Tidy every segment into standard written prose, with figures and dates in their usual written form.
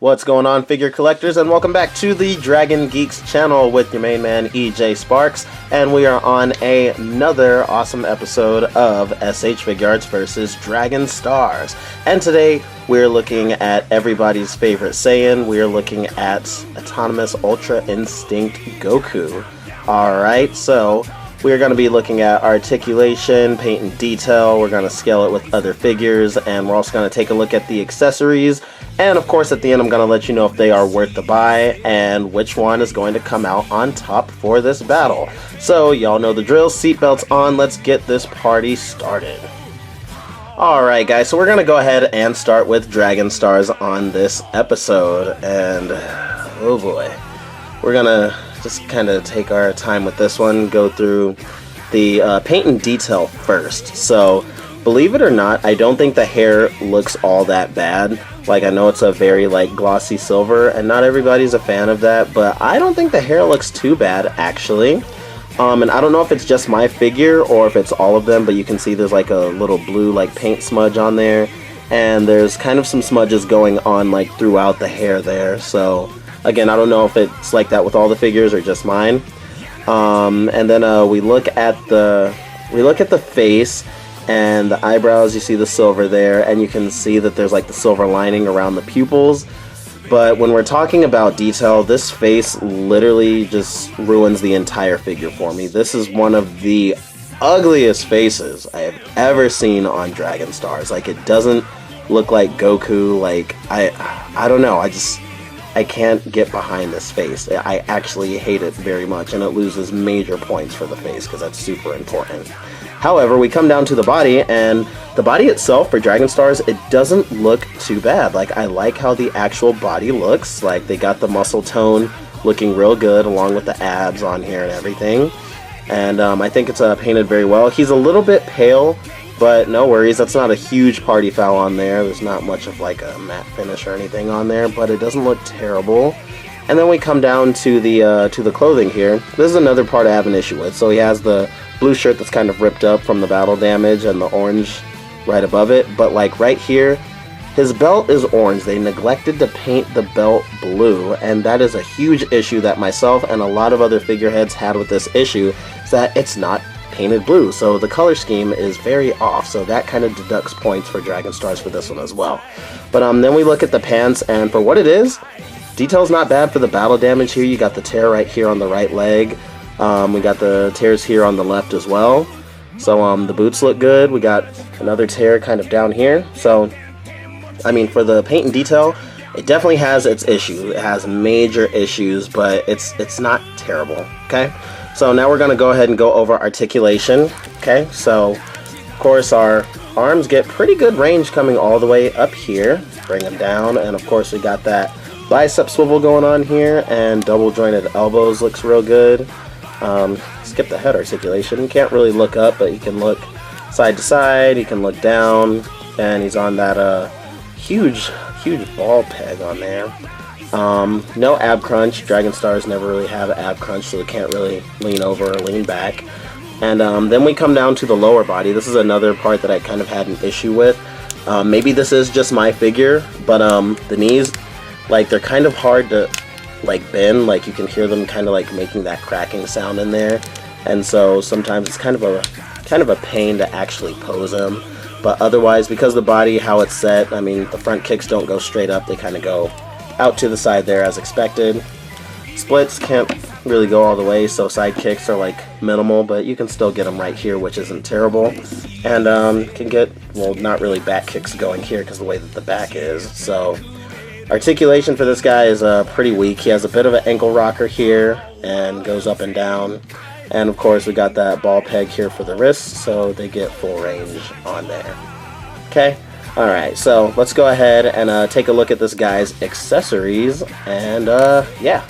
What's going on, figure collectors, and welcome back to the Dragon Geeks channel with your main man EJ Sparks, and we are on another awesome episode of SH Figuarts versus Dragon Stars. And today we're looking at everybody's favorite Saiyan. We're looking at Autonomous Ultra Instinct Goku. Alright, so we're going to be looking at articulation, paint and detail. We're going to scale it with other figures, and we're also going to take a look at the accessories. And of course, at the end, I'm going to let you know if they are worth the buy and which one is going to come out on top for this battle. So y'all know the drill. Seatbelts on. Let's get this party started. Alright guys, so we're going to go ahead and start with Dragon Stars on this episode. And oh boy, we're going to just kind of take our time with this one, go through the paint and detail first. So believe it or not, I don't think the hair looks all that bad. Like, I know it's a very like glossy silver and not everybody's a fan of that, but I don't think the hair looks too bad actually. And I don't know if it's just my figure or if it's all of them, but you can see there's like a little blue like paint smudge on there, and there's kind of some smudges going on like throughout the hair there. So again, I don't know if it's like that with all the figures or just mine. And then we look at the face and the eyebrows. You see the silver there, and you can see that there's like the silver lining around the pupils. But when we're talking about detail, this face literally just ruins the entire figure for me. This is one of the ugliest faces I have ever seen on Dragon Stars. Like, it doesn't look like Goku. Like, I don't know. I can't get behind this face. I actually hate it very much, and it loses major points for the face because that's super important. However, we come down to the body, and the body itself for Dragon Stars, it doesn't look too bad. Like, I like how the actual body looks. Like, they got the muscle tone looking real good along with the abs on here and everything. And I think it's painted very well. He's a little bit pale, but no worries, that's not a huge party foul on there. There's not much of like a matte finish or anything on there, but it doesn't look terrible. And then we come down to the clothing here. This is another part I have an issue with. So he has the blue shirt that's kind of ripped up from the battle damage and the orange right above it. But like right here, his belt is orange. They neglected to paint the belt blue, and that is a huge issue that myself and a lot of other figureheads had with this issue, is that it's not painted blue. So the color scheme is very off, so that kind of deducts points for Dragon Stars for this one as well. But then we look at the pants, and for what it is, detail's not bad for the battle damage here. You got the tear right here on the right leg. We got the tears here on the left as well. So the boots look good. We got another tear kind of down here. So I mean, for the paint and detail, it definitely has its issues. It has major issues, but it's not terrible. Okay, so now we're going to go ahead and go over articulation. Okay, so of course our arms get pretty good range coming all the way up here. Bring them down, and of course we got that bicep swivel going on here, and double jointed elbows looks real good. Skip the head articulation. You can't really look up, but you can look side to side, you can look down, and he's on that huge ball peg on there. No ab crunch. Dragon Stars never really have ab crunch, so they can't really lean over or lean back. And then we come down to the lower body. This is another part that I kind of had an issue with. Maybe this is just my figure, but the knees, like, they're kind of hard to like bend. Like, you can hear them kind of like making that cracking sound in there, and so sometimes it's kind of a pain to actually pose them. But otherwise, because the body, how it's set, I mean, the front kicks don't go straight up, they kind of go out to the side there as expected. Splits can't really go all the way, so side kicks are like minimal, but you can still get them right here, which isn't terrible. And can get, well, not really back kicks going here because the way that the back is. So articulation for this guy is pretty weak. He has a bit of an ankle rocker here and goes up and down. And of course we got that ball peg here for the wrists, so they get full range on there. Okay, alright, so let's go ahead and take a look at this guy's accessories, and yeah.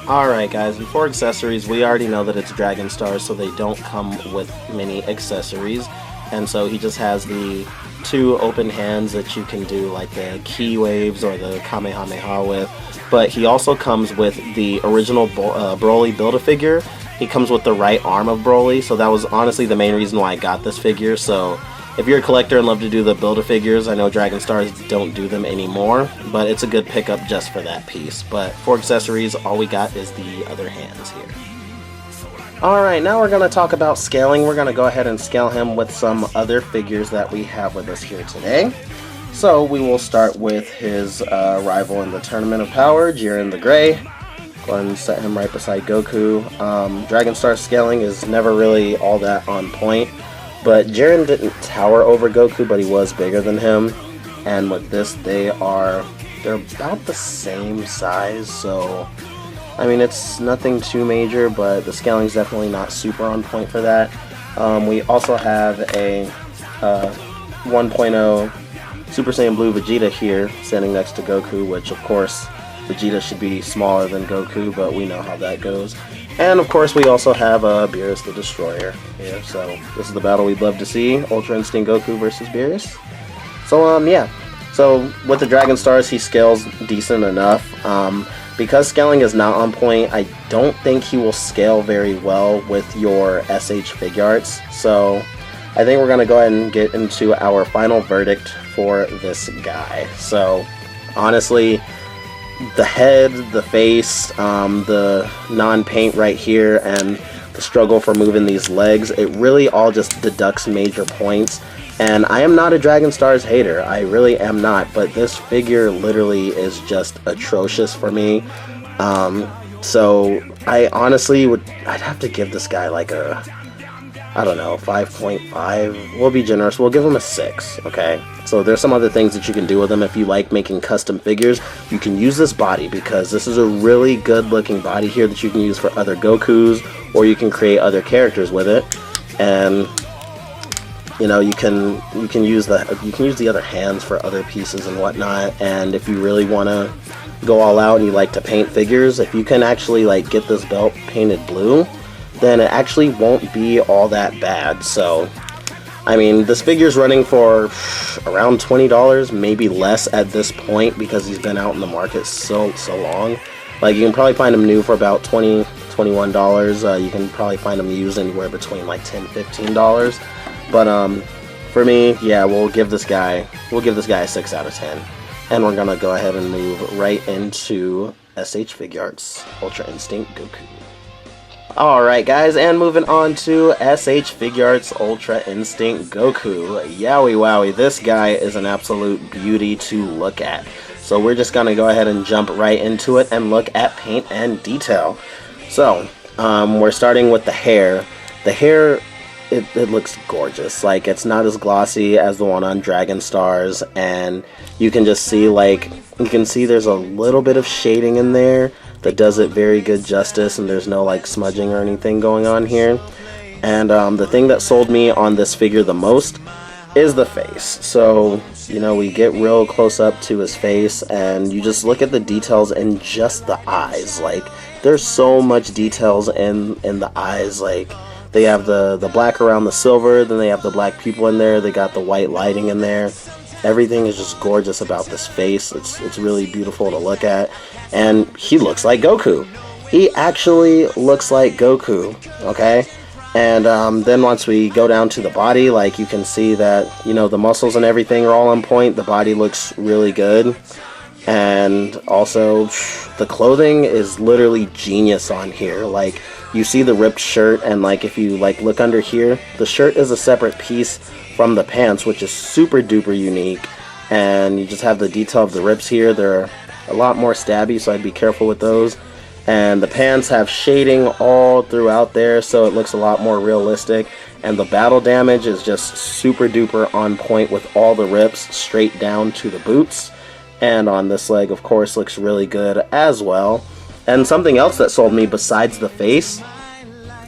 Alright guys, and for accessories, we already know that it's Dragon Stars, so they don't come with many accessories. And so he just has the two open hands that you can do like the key waves or the Kamehameha with. But he also comes with the original Broly Build-A-Figure. He comes with the right arm of Broly, so that was honestly the main reason why I got this figure. So If you're a collector and love to do the Build-A-Figures, I know Dragon Stars don't do them anymore, but it's a good pickup just for that piece. But for accessories, all we got is the other hands here. Alright, now we're going to talk about scaling. We're going to go ahead and scale him with some other figures that we have with us here today. So we will start with his rival in the Tournament of Power, Jiren the Gray. Go ahead and set him right beside Goku. Dragon Star scaling is never really all that on point. But Jiren didn't tower over Goku, but he was bigger than him. And with this, they're about the same size, so I mean, it's nothing too major, but the scaling's definitely not super on point for that. We also have a 1.0 Super Saiyan Blue Vegeta here, standing next to Goku, which of course, Vegeta should be smaller than Goku, but we know how that goes. And of course, we also have Beerus the Destroyer here, so this is the battle we'd love to see, Ultra Instinct Goku versus Beerus. So, yeah. So, with the Dragon Stars, he scales decent enough. Because scaling is not on point, I don't think he will scale very well with your SH Figuarts. So, I think we're going to go ahead and get into our final verdict for this guy. So, honestly, the head, the face, the non-paint right here, and the struggle for moving these legs, it really all just deducts major points. And I am not a Dragon Stars hater, I really am not, but this figure literally is just atrocious for me. So I honestly I'd have to give this guy like a, I don't know, 5.5. We'll be generous, we'll give him a 6, okay? So there's some other things that you can do with him. If you like making custom figures, you can use this body, because this is a really good looking body here that you can use for other Gokus, or you can create other characters with it. And you know, you can use the other hands for other pieces and whatnot. And if you really want to go all out and you like to paint figures, if you can actually like get this belt painted blue, then it actually won't be all that bad. So I mean, this figure's running for around $20, maybe less at this point, because he's been out in the market so long. Like, you can probably find him new for about $20, $21. You can probably find him used anywhere between like $10, $15. But for me, yeah, we'll give this guy a 6 out of 10. And we're gonna go ahead and move right into SH Figuarts Ultra Instinct Goku. Alright guys, and moving on to SH Figuarts Ultra Instinct Goku. Yowie wowie, this guy is an absolute beauty to look at. So we're just gonna go ahead and jump right into it and look at paint and detail. So, we're starting with the hair. The hair, it looks gorgeous. Like, it's not as glossy as the one on Dragon Stars, and you can just see, like, you can see there's a little bit of shading in there that does it very good justice, and there's no like smudging or anything going on here. And the thing that sold me on this figure the most is the face. So, you know, we get real close up to his face, and you just look at the details in just the eyes. Like, there's so much details in the eyes. Like, they have the black around the silver, then they have the black pupil in there, they got the white lighting in there. Everything is just gorgeous about this face. It's really beautiful to look at. And he looks like Goku. He actually looks like Goku, okay? And then once we go down to the body, like, you can see that, you know, the muscles and everything are all on point. The body looks really good. And also, the clothing is literally genius on here. Like, you see the ripped shirt, and like, if you like look under here, the shirt is a separate piece from the pants, which is super duper unique. And you just have the detail of the rips here. They're a lot more stabby, so I'd be careful with those. And the pants have shading all throughout there, so it looks a lot more realistic. And the battle damage is just super duper on point with all the rips straight down to the boots. And on this leg, of course, looks really good as well. And something else that sold me besides the face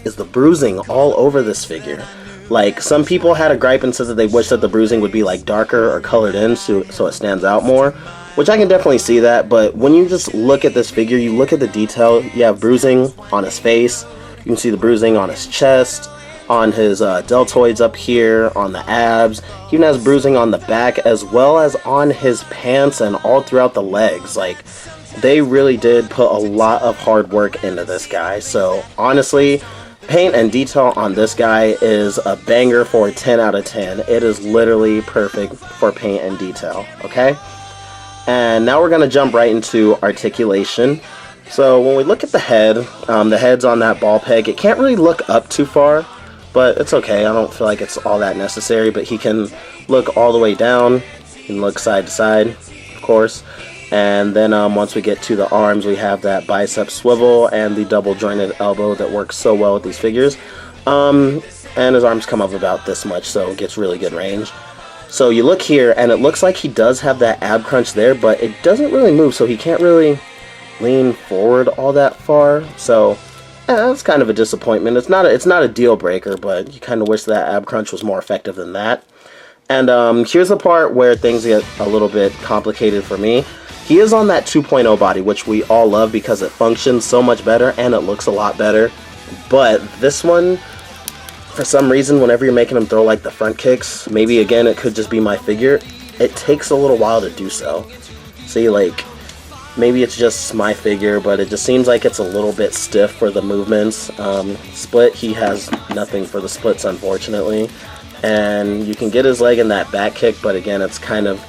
is the bruising all over this figure. Like, some people had a gripe and said that they wish that the bruising would be like darker or colored in so it stands out more, which I can definitely see that. But when you just look at this figure, you look at the detail. You have bruising on his face, you can see the bruising on his chest, on his deltoids up here, on the abs. He even has bruising on the back, as well as on his pants and all throughout the legs. Like, they really did put a lot of hard work into this guy. So honestly, Paint and detail on this guy is a banger for 10 out of 10. It is literally perfect for paint and detail, okay? And now we're going to jump right into articulation. So when we look at the head's on that ball peg. It can't really look up too far, but it's okay. I don't feel like it's all that necessary, but he can look all the way down. He can look side to side, of course. And then once we get to the arms, we have that bicep swivel and the double jointed elbow that works so well with these figures. And his arms come up about this much, so it gets really good range. So you look here, and it looks like he does have that ab crunch there, but it doesn't really move, so he can't really lean forward all that far. So that's kind of a disappointment. It's not a deal breaker, but you kind of wish that ab crunch was more effective than that. And here's the part where things get a little bit complicated for me. He is on that 2.0 body, which we all love because it functions so much better and it looks a lot better. But this one, for some reason, whenever you're making him throw like the front kicks, maybe again it could just be my figure, it takes a little while to do so. See, like, maybe it's just my figure, but it just seems like it's a little bit stiff for the movements. Split, he has nothing for the splits, unfortunately. And you can get his leg in that back kick, but again, it's kind of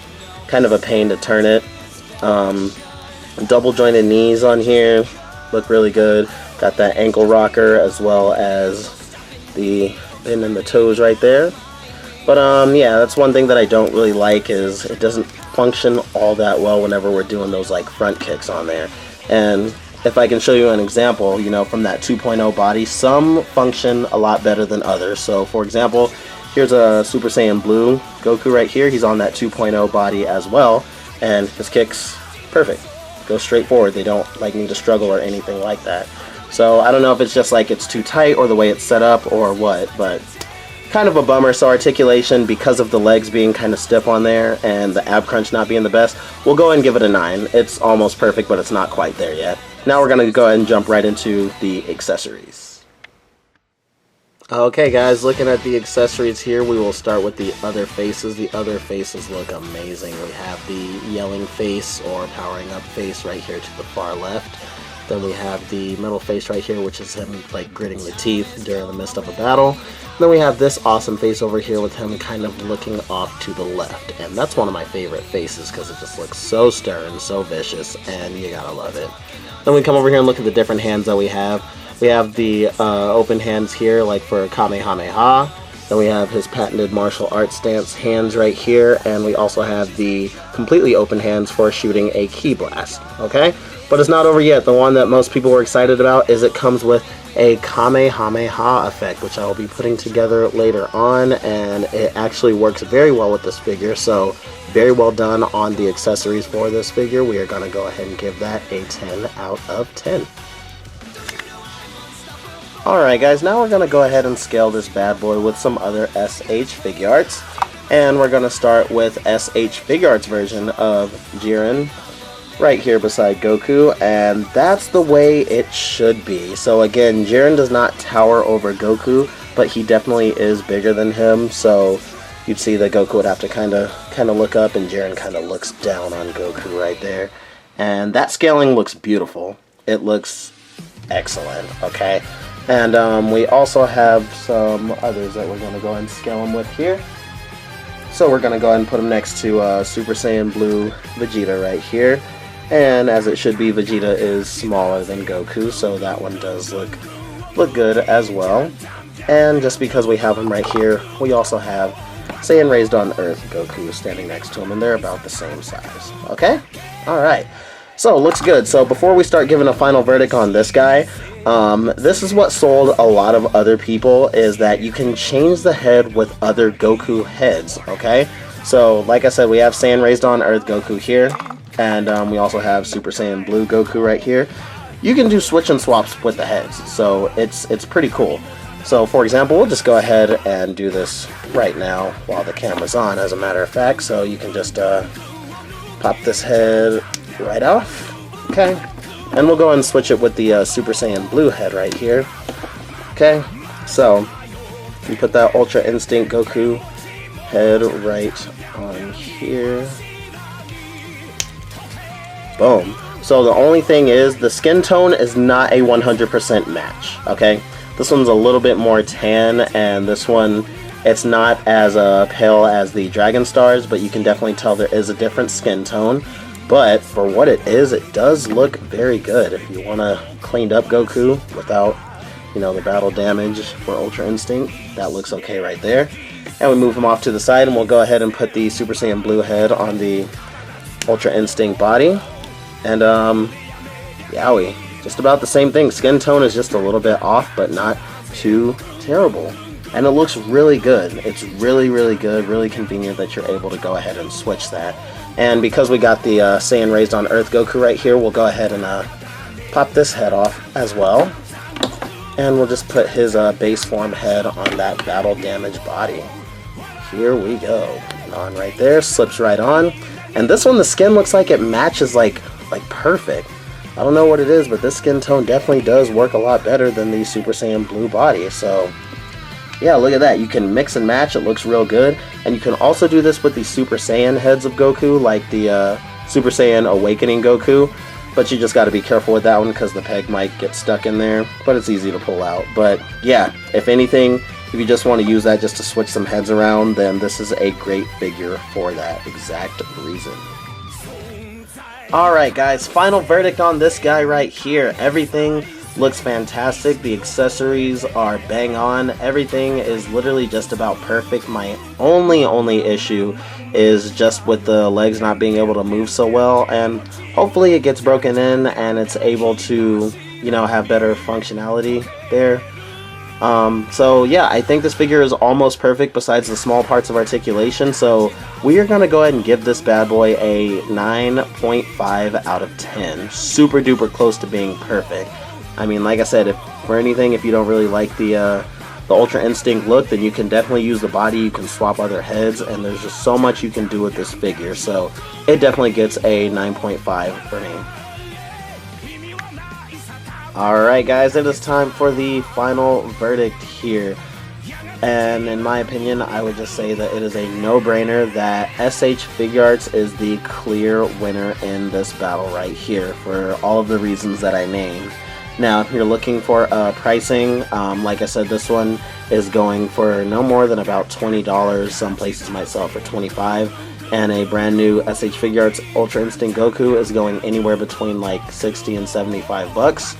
a pain to turn it. Double jointed knees on here look really good. Got that ankle rocker as well as the pin and the toes right there. But yeah, that's one thing that I don't really like, is it doesn't function all that well whenever we're doing those like front kicks on there. And if I can show you an example, you know, from that 2.0 body, some function a lot better than others. So for example, here's a Super Saiyan Blue Goku right here. He's on that 2.0 body as well. And his kicks, perfect. Go straight forward. They don't like need to struggle or anything like that. So I don't know if it's just like it's too tight or the way it's set up or what, but kind of a bummer. So articulation, because of the legs being kind of stiff on there and the ab crunch not being the best, we'll go ahead and give it a 9. It's almost perfect, but it's not quite there yet. Now we're going to go ahead and jump right into the accessories. Okay guys, looking at the accessories here, we will start with the other faces. The other faces look amazing. We have the yelling face or powering up face right here to the far left. Then we have the middle face right here, which is him like gritting the teeth during the midst of a battle. Then we have this awesome face over here with him kind of looking off to the left. And that's one of my favorite faces because it just looks so stern, so vicious, and you gotta love it. Then we come over here and look at the different hands that we have. We have the open hands here, like for Kamehameha. Then we have his patented martial arts stance hands right here, and we also have the completely open hands for shooting a ki blast, okay? But it's not over yet. The one that most people were excited about is it comes with a Kamehameha effect, which I will be putting together later on, and it actually works very well with this figure, so very well done on the accessories for this figure. We are going to go ahead and give that a 10 out of 10. Alright guys, now we're going to go ahead and scale this bad boy with some other SH Figuarts. And we're going to start with SH Figuarts version of Jiren right here beside Goku, and that's the way it should be. So again, Jiren does not tower over Goku, but he definitely is bigger than him, so you'd see that Goku would have to kind of look up, and Jiren kind of looks down on Goku right there. And that scaling looks beautiful. It looks excellent, okay? And we also have some others that we're going to go ahead and scale them with here. So we're going to go ahead and put them next to Super Saiyan Blue Vegeta right here. And as it should be, Vegeta is smaller than Goku, so that one does look good as well. And just because we have him right here, we also have Saiyan Raised on Earth Goku standing next to him, and they're about the same size. Okay? Alright. So, looks good. So before we start giving a final verdict on this guy, this is what sold a lot of other people, is that you can change the head with other Goku heads, okay? So, like I said, we have Saiyan Raised on Earth Goku here, and we also have Super Saiyan Blue Goku right here. You can do switch and swaps with the heads, so it's pretty cool. So, for example, we'll just go ahead and do this right now while the camera's on, as a matter of fact. So you can just pop this head right off, okay? And we'll go and switch it with the Super Saiyan Blue head right here, okay? So, you put that Ultra Instinct Goku head right on here. Boom. So the only thing is, the skin tone is not a 100% match, okay? This one's a little bit more tan, and this one, it's not as pale as the Dragon Stars, but you can definitely tell there is a different skin tone. But for what it is, it does look very good. If you want a cleaned up Goku without, you know, the battle damage for Ultra Instinct, that looks okay right there. And we move him off to the side, and we'll go ahead and put the Super Saiyan Blue head on the Ultra Instinct body. And, yowie. Just about the same thing. Skin tone is just a little bit off, but not too terrible. And it looks really good. It's really, really good, really convenient that you're able to go ahead and switch that. And because we got the Saiyan Raised on Earth Goku right here, we'll go ahead and pop this head off as well. And we'll just put his base form head on that battle damage body. Here we go. On right there, slips right on. And this one, the skin looks like it matches like perfect. I don't know what it is, but this skin tone definitely does work a lot better than the Super Saiyan Blue body. So yeah, look at that. You can mix and match. It looks real good. And you can also do this with the Super Saiyan heads of Goku, like the Super Saiyan Awakening Goku. But you just got to be careful with that one because the peg might get stuck in there. But it's easy to pull out. But yeah, if anything, if you just want to use that just to switch some heads around, then this is a great figure for that exact reason. Alright guys, final verdict on this guy right here. Everything looks fantastic. The accessories are bang on. Everything is literally just about perfect. My only issue is just with the legs not being able to move so well, and hopefully it gets broken in and it's able to, you know, have better functionality there. So yeah, I think this figure is almost perfect besides the small parts of articulation, so we are going to go ahead and give this bad boy a 9.5 out of 10. Super duper close to being perfect. I mean, like I said, if for anything, if you don't really like the Ultra Instinct look, then you can definitely use the body, you can swap other heads, and there's just so much you can do with this figure, so it definitely gets a 9.5 for me. Alright guys, it is time for the final verdict here. And in my opinion, I would just say that it is a no-brainer that SH Figuarts is the clear winner in this battle right here for all of the reasons that I named. Now, if you're looking for pricing, like I said, this one is going for no more than about $20. Some places might sell it for $25. And a brand new SH Figuarts Ultra Instinct Goku is going anywhere between like $60 and $75.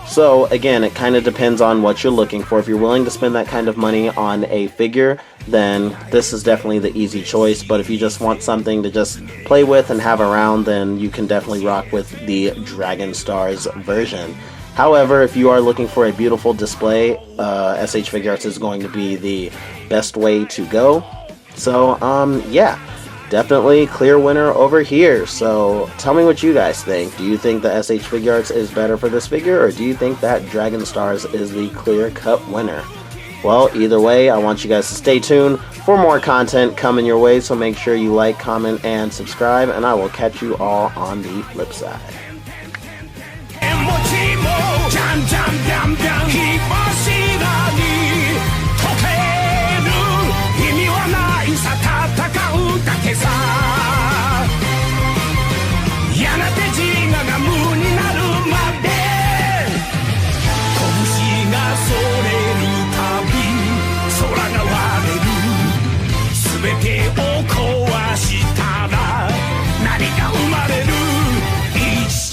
So again, it kind of depends on what you're looking for. If you're willing to spend that kind of money on a figure, then this is definitely the easy choice. But if you just want something to just play with and have around, then you can definitely rock with the Dragon Stars version. However, if you are looking for a beautiful display, SH Figuarts is going to be the best way to go. So yeah, definitely clear winner over here. So tell me what you guys think. Do you think the SH Figuarts is better for this figure, or do you think that Dragon Stars is the clear-cut winner? Well, either way, I want you guys to stay tuned for more content coming your way, so make sure you like, comment, and subscribe, and I will catch you all on the flip side.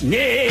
Yeah.